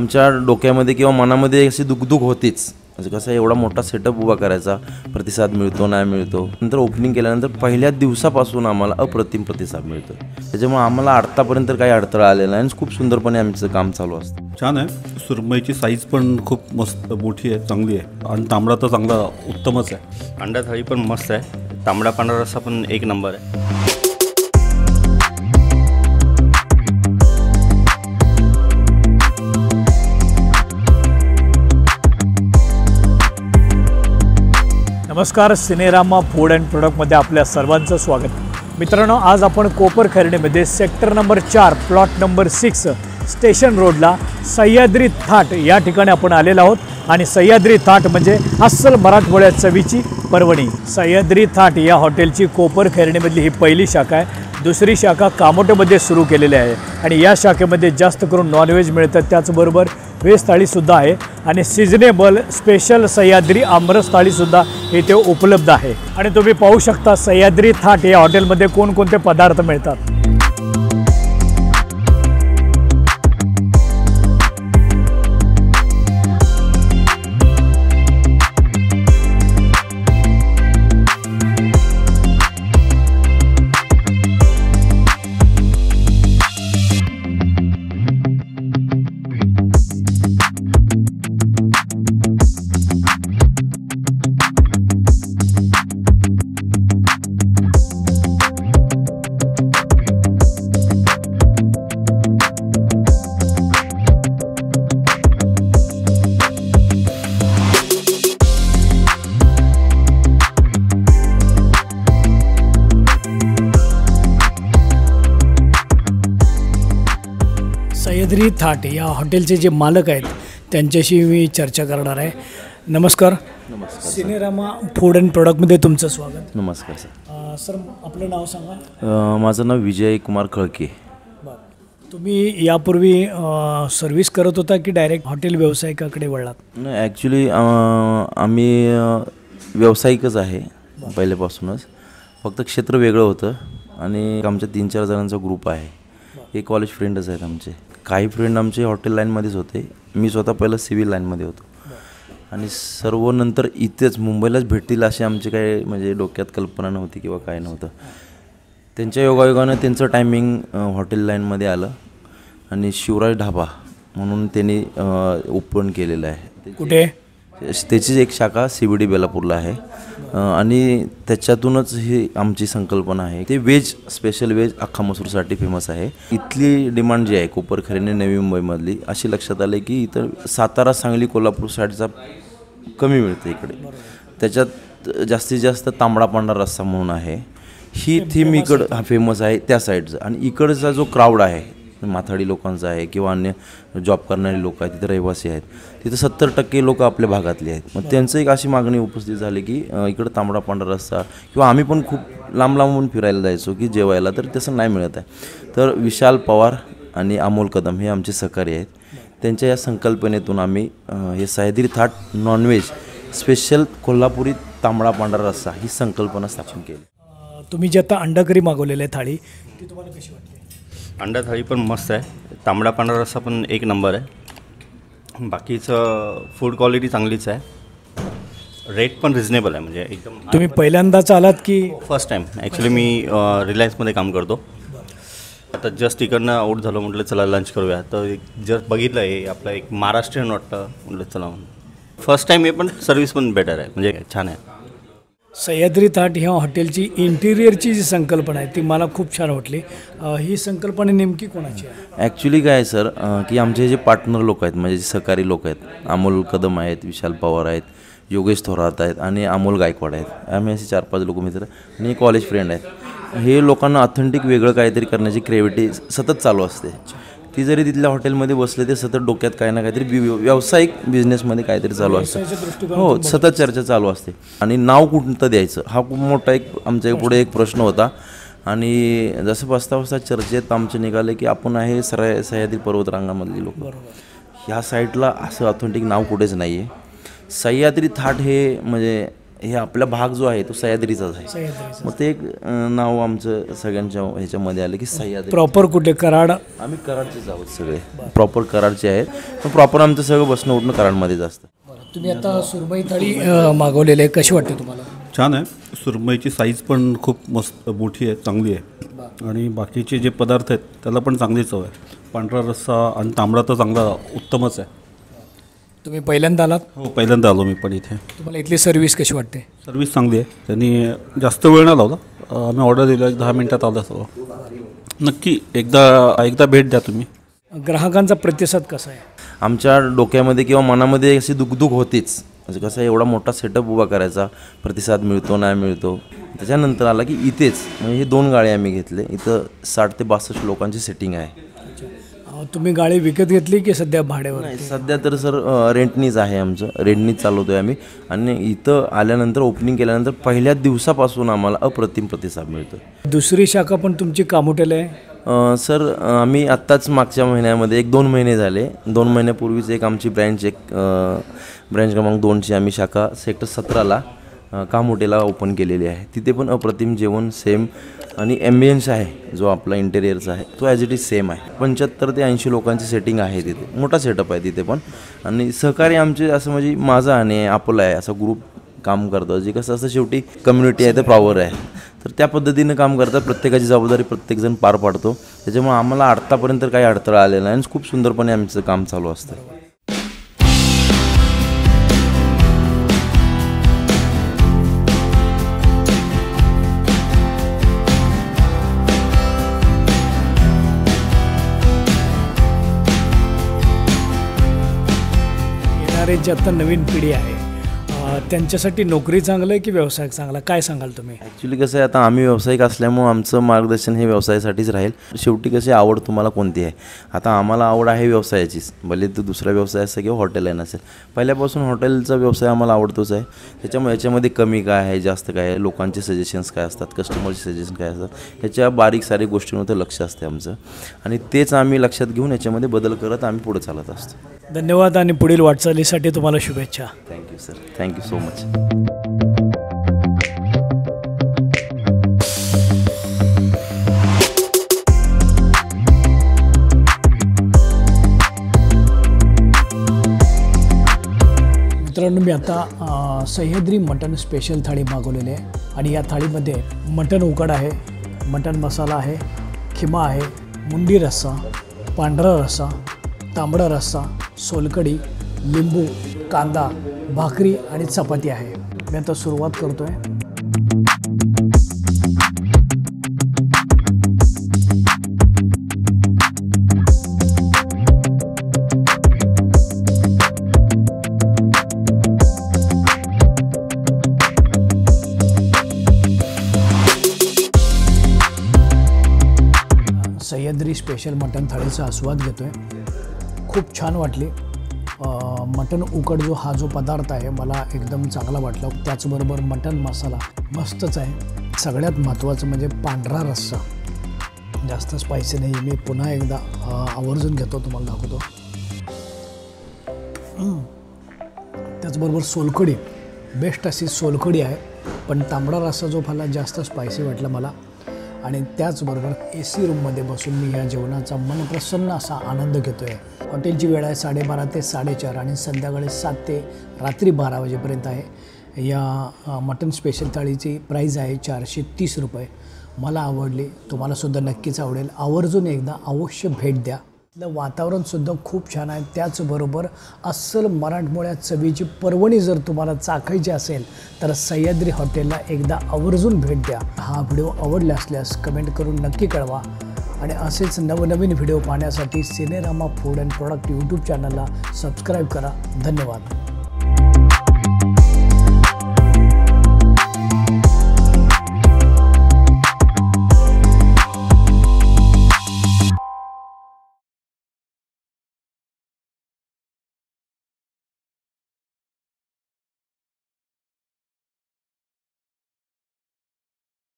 आमच्या डोक्यामध्ये किंवा मनामध्ये अशी दुगदुग होतीच, म्हणजे कसं एवढा मोठा सेटअप उभा करायचा, प्रतिसाद मिळतो नाही मिळतो. नंतर ओपनिंग केल्यानंतर पहिल्या दिवसापासून आम्हाला अप्रतिम प्रतिसाद मिळतो. त्याच्यामुळे आम्हाला आत्तापर्यंत काही अडथळा आलेला नाही आणि खूप सुंदरपणे आमचं काम चालू असतं. छान आहे. सुरमईची साईज पण खूप मस्त मोठी आहे, चांगली आहे. आणि तांबडा तर चांगला उत्तमच आहे. अंडा थाळी पण मस्त आहे. तांबडा पांढरा रस्सा पण एक नंबर आहे. नमस्कार, सिनेरामा फूड अँड प्रोडक्टमध्ये आपल्या सर्वांचं स्वागत. मित्रांनो, आज आपण कोपर खर्डेमध्ये sector number 4 plot number 6 station रोडला सह्याद्री थाट या ठिकाणी आपण आलेलो आहोत. आणि सह्याद्री थाट म्हणजे अस्सल मराठमोळ्या चवीची पर्वणी. सह्याद्री थाट या हॉटेलची कोपर खर्डेमधली ही पहिली शाखा आहे. दुसरी शाखा कामोटेमध्ये सुरू केलेली आहे आणि या शाखेमध्ये जास्त करून नॉनव्हेज मिळतं, त्याचबरोबर व्हेज थाळीसुद्धा आहे आणि सिजनेबल स्पेशल सह्याद्री आमरस थाळीसुद्धा इथे उपलब्ध आहे. आणि तुम्ही पाहू शकता सह्याद्री थाट या हॉटेलमध्ये कोणकोणते पदार्थ मिळतात. सह्याद्री थाट या हॉटेलचे जे मालक आहेत त्यांच्याशी मी चर्चा करणार आहे. नमस्कार. नमस्कार. सिनेरामा फूड अँड प्रोडक्टमध्ये तुमचं स्वागत. नमस्कार सर. सर, आपलं नाव सांगा. माझं नाव विजय कुमार खळके. बरं, तुम्ही यापूर्वी सर्व्हिस करत होता की डायरेक्ट हॉटेल व्यावसायिकाकडे वळलात? नाही, ॲक्च्युली आम्ही व्यावसायिकच आहे पहिल्यापासूनच. फक्त क्षेत्र वेगळं होतं आणि आमच्या 3-4 जणांचा ग्रुप आहे. हे कॉलेज फ्रेंडच आहेत आमचे. काही फ्रेंड आमचे हॉटेल लाईनमध्येच होते. मी स्वतः पहिलं सिव्हिल लाईनमध्ये होतो आणि सर्व नंतर इथेच मुंबईलाच भेटतील अशी आमची काही म्हणजे डोक्यात कल्पना नव्हती किंवा काय नव्हतं. त्यांच्या योगायोगानं त्यांचं टायमिंग हॉटेल लाईनमध्ये आलं आणि शिवराज ढाबा म्हणून त्यांनी ओपन केलेलं आहे. कुठे? त्याचीच एक शाखा CBD बेलापूरला आहे आणि त्याच्यातूनच ही आमची संकल्पना आहे. ते व्हेज, स्पेशल व्हेज अख्खा मसूरसाठी फेमस आहे. इथली डिमांड जी आहे कोपर खरेने नवी मुंबईमधली, अशी लक्षात आले की इथं सातारा, सांगली, कोल्हापूर साईडचा कमी मिळतं इकडे. त्याच्यात जास्तीत जास्त तांबडा पांढरा रस्सा म्हणून आहे. ही थीम इकडं फेमस आहे त्या साईडचं. आणि इकडचा जो क्राऊड आहे माथाडी लोकांचा आहे किंवा अन्य जॉब करणारे लोक आहेत, तिथे रहिवासी आहेत, तिथं 70% लोक आपल्या भागातले आहेत. मग त्यांचं एक अशी मागणी उपस्थित झाली की इकडं तांबडा पांढरा रस्सा, किंवा आम्ही पण खूप लांब लांबून फिरायला जायचो की जेवायला, तर तसं नाही मिळत आहे. तर विशाल पवार आणि अमोल कदम हे आमचे सहकारी आहेत. त्यांच्या या संकल्पनेतून आम्ही हे सह्याद्री थाट नॉनव्हेज स्पेशल कोल्हापुरी तांबडा पांढरा रस्सा ही संकल्पना स्थापन केली. तुम्ही जे आता अंडा करी मागवलेलं आहे थाळी, ती तुम्हाला कशी वाटली? अंडा थाळी पण मस्त आहे. तांबडा पांढरा रस्सा पण एक नंबर आहे. बाकीचं फूड क्वालिटी चांगलीच आहे. रेट पण रिजनेबल आहे, म्हणजे एकदम. तुम्ही पहिल्यांदाच आलात की? First time. ॲक्च्युली मी रिलायन्समध्ये काम करतो. आता जस्ट इकडनं आऊट झालो, म्हटलं चला लंच करूया. तर जस्ट बघितलं हे आपलं एक महाराष्ट्रीयन वाटतं, म्हटलं चला म्हणून. फर्स्ट टाईम आहे पण सर्विस पण बेटर आहे, म्हणजे छान आहे. सह्याद्री थाट ह्या हॉटेलची इंटिरियरची जी संकल्पना आहे ती मला खूप छान वाटली. ही संकल्पना नेमकी कोणाची आहे? ॲक्च्युली काय आहे सर, की आमचे जे पार्टनर लोक आहेत, म्हणजे जे सहकारी लोक आहेत, अमोल कदम आहेत, विशाल पवार आहेत, योगेश थोरात आहेत आणि अमोल गायकवाड आहेत. आम्ही असे 4-5 लोक मित्र आणि कॉलेज फ्रेंड आहेत. हे लोकांना ऑथेंटिक वेगळं काहीतरी करण्याची क्रिएटिव्हिटी सतत चालू असते. ती जरी तिथल्या हॉटेलमध्ये बसले, ते सतत डोक्यात काही ना काहीतरी व्यावसायिक बिझनेसमध्ये काहीतरी चालू असतं. हो, सतत चर्चा चालू असते. आणि नाव कोणतं द्यायचं हा खूप मोठा एक आमच्या पुढे एक प्रश्न होता. आणि जसं बसता चर्चेत आमचे निघाले की आपण आहे सह्याद्री पर्वतरांगामधली लोक, ह्या साईडला असं ऑथेंटिक नाव कुठेच नाही आहे. सह्याद्री थाट हे म्हणजे हे आपला भाग जो आहे तो सह्याद्रीचाच आहे. सह्याद्रीचं. मग ते एक नाव आमचं सगळ्यांच्या ह्याच्यामध्ये आलं की सह्याद्री. प्रॉपर कुठे कराड? आम्ही कराडचेच आहोत सगळे, प्रॉपर कराडचे आहेत. पण प्रॉपर आमचं सगळं बसणं उठणं कराडमध्येच असतं. तुम्ही आता सुरमई थाळी मागवलेली आहे, कशी वाटते तुम्हाला? छान आहे. सुरमईची साईज पण खूप मस्त मोठी आहे, चांगली आहे. आणि बाकीचे जे पदार्थ आहेत त्याला पण चांगली चव आहे. पांढरा रस्सा आणि तांबडा तर चांगला उत्तमच आहे. तुम्ही पहिल्यांदा आलात? हो, पहिल्यांदा आलो मी पण इथे. तुम्हाला इथली सर्व्हिस कशी वाटते? सर्व्हिस चांगली आहे. त्यांनी जास्त वेळ नाही लावला. आम्ही ऑर्डर दिला, 10 मिनटात आलं सगळं. नक्की एकदा भेट द्या तुम्ही. ग्राहकांचा प्रतिसाद कसा आहे? आमच्या डोक्यामध्ये किंवा मनामध्ये अशी दुगदुग होतीच, म्हणजे कसं एवढा मोठा सेटअप उभा करायचा, प्रतिसाद मिळतो नाही मिळतो. त्याच्यानंतर आला की इथेच म्हणजे हे 2 गाळे आम्ही घेतले. इथं 60 ते 62 लोकांची सेटिंग आहे. तुम्ही गाडी विकत घेतली की सध्या भाड्यावर? नाही, सध्या तर सर रेंटनीच आहे, आमचं रेंटनीच चालवतो आहे आम्ही. आणि इथं आल्यानंतर ओपनिंग केल्यानंतर पहिल्याच दिवसापासून आम्हाला अप्रतिम प्रतिसाद मिळतो. दुसरी शाखा पण तुमची कामोठ्याला आहे? सर आम्ही आत्ताच मागच्या महिन्यामध्ये 1-2 महिने झाले, 2 महिन्यापूर्वीच एक आमची ब्रँच ब्रँच क्रमांक 2ची आम्ही शाखा सेक्टर 17ला कामोठेला ओपन केलेली आहे. तिथे पण अप्रतिम जेवण सेम आणि ॲम्बियन्स आहे जो आपला इंटेरियरचा आहे तो ॲज इट इज सेम आहे. 75 ते 80 लोकांची सेटिंग आहे तिथे, मोठा सेटअप आहे तिथे पण. आणि सहकारी आमचे असं म्हणजे माझा आणि आपला आहे असा ग्रुप काम करतो, जे कसं असं शेवटी कम्युनिटी आहे तर पॉवर आहे, तर त्या पद्धतीनं काम करतात. प्रत्येकाची जबाबदारी प्रत्येकजण पार पाडतो. त्याच्यामुळे आम्हाला आत्तापर्यंत काही अडथळा आलेला नाही आणि खूप सुंदरपणे आमचं काम चालू असतं. जी आता नवीन पिढी आहे त्यांच्यासाठी नोकरी चांगलं आहे की व्यवसाय चांगला, काय सांगाल तुम्ही? ॲक्च्युली कसं आहे, आता आम्ही व्यावसायिक असल्यामुळं आमचं मार्गदर्शन हे व्यवसायासाठीच राहील. शेवटी कशी आवड तुम्हाला कोणती आहे? आता आम्हाला आवड आहे व्यवसायाचीच, भले तो दुसरा व्यवसाय असेल किंवा हॉटेल आहे नसेल. पहिल्यापासून हॉटेलचा व्यवसाय आम्हाला आवडतोच आहे. त्याच्यामुळे याच्यामध्ये कमी काय आहे, जास्त काय आहे, लोकांचे सजेशन्स काय असतात, कस्टमरचे सजेशन काय असतात, याच्या बारीक सारीक गोष्टींवर लक्ष असते आमचं. आणि तेच आम्ही लक्षात घेऊन याच्यामध्ये बदल करत आम्ही पुढे चालत असतो. धन्यवाद आणि पुढील वाटचालीसाठी तुम्हाला शुभेच्छा. Thank you sir, thank you so much. मित्रांनो, मी आता सह्याद्री मटन स्पेशल थाळी मागवलेली आहे आणि या थाळीमध्ये मटन उकड आहे, मटन मसाला आहे, खिमा आहे, मुंडी रस्सा, पांढरा रस्सा, तांबडा रस्सा, सोलकढी, लिंबू, कांदा, भाकरी आणि चपाती आहे. मी आता सुरुवात करतो आहे. सह्याद्री स्पेशल मटन थाळीचा आस्वाद घेतो आहे. खूप छान वाटली. मटन उकड जो पदार्थ आहे मला एकदम चांगला वाटला. त्याचबरोबर मटन मसाला मस्तच आहे. सगळ्यात महत्त्वाचं म्हणजे पांढरा रस्सा जास्त स्पायसी नाही. मी पुन्हा एकदा आवर्जून घेतो, तुम्हाला दाखवतो. त्याचबरोबर सोलकढी बेस्ट अशी सोलकढी आहे, पण तांबडा रस्सा जो मला जास्त स्पायसी वाटला मला. आणि त्याचबरोबर AC रूममध्ये बसून मी या जेवणाचा मनप्रसन्न असा आनंद घेतो आहे. हॉटेलची वेळ आहे 12:30 ते 4:30 आणि संध्याकाळी 7 ते रात्री 12 वाजेपर्यंत आहे. या मटन स्पेशल थाळीची प्राईज आहे 430 रुपये. मला आवडली, तुम्हालासुद्धा नक्कीच आवडेल. आवर्जून एकदा अवश्य भेट द्या. वातावरणसुद्धा खूप छान आहे. त्याचबरोबर अस्सल मराठमोळ्या चवीची पर्वणी जर तुम्हाला चाखायची असेल तर सह्याद्री हॉटेलला एकदा आवर्जून भेट द्या. हा व्हिडिओ आवडला असल्यास कमेंट करून नक्की कळवा. आणि असेच नवनवीन व्हिडिओ पाहण्यासाठी सिनेरामा फूड अँड प्रॉडक्ट यूट्यूब चॅनलला सबस्क्राईब करा. धन्यवाद.